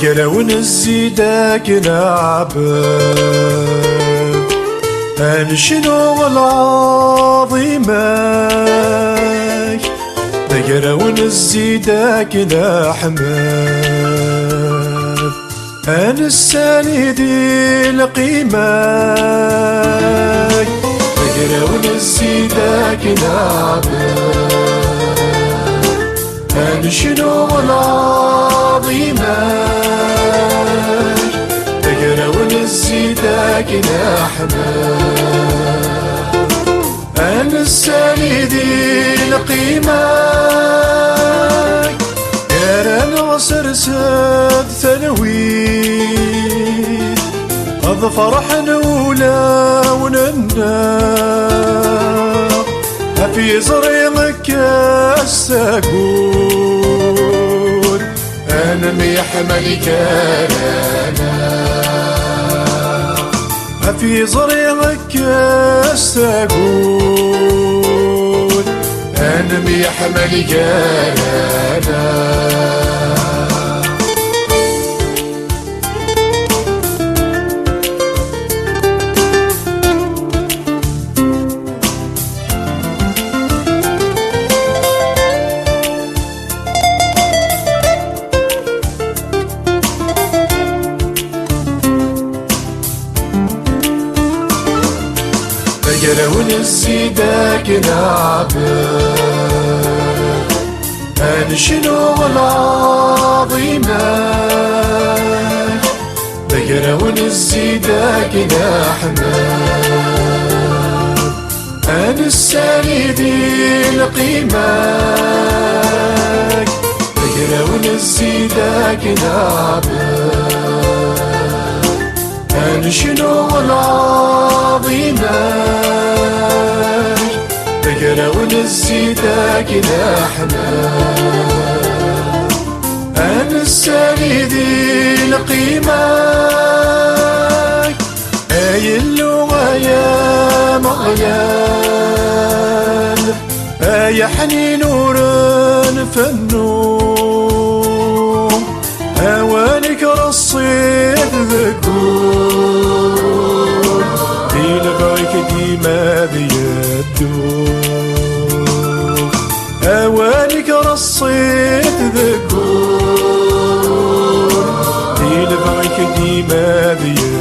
بقرون الزيداك نعبد أنشنو العظيمك بقرون الزيداك نحمد أن الساندي لقيمك بقرون الزيداك نعبد أنشنو العظيمك بقرون الزيداك نحمد أن الساندي لقيمك يا ناصر سد ثنوي أظفر حنولا وننا في زريمك الساقون أنا ميحملك أنا في زريمك الساقون أنا ميحملك أنا بقرون الزيداك نعبد أنشنو العظيمك بقرون الزيداك نحمد أن الساندي لقيمك بقرون الزيداك نعبد أنشنو العظيمك بقرون الزيداك نحمد أن الساندي لقيمك أي اللغة يا مغيان أي حنين نور فالنوم أوانك رصيد ذكور في لبعك ديما بيدوم أوانك رصيد ذكور في لبعك ديما بيدوم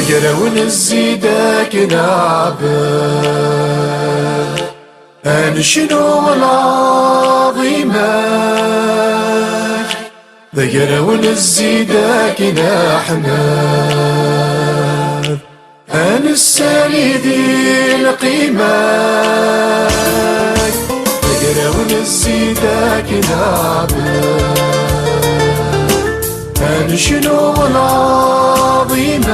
بقرون الزيداك نعبد أنشنو العظيمك بقرون الزيداك نحمد أن الساندي لقيمك بقرون الزيداك نعبد أنشنو العظيمك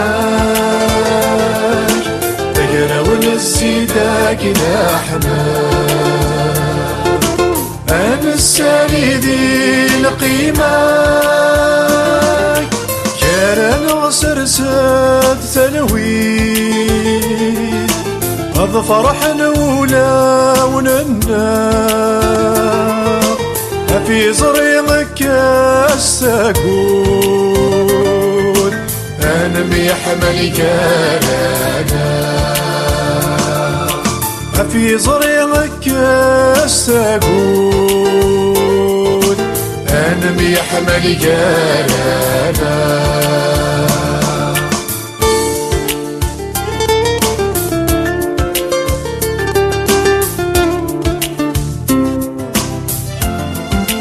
بقرون الزيداك نحمد أن الساندي لقيمك يا ناصر سد ثنوي أظفر حنولا وننا في زريمك الساقون أنا ميحملك أنا في زريمك الساقون أنا ميحملك أنا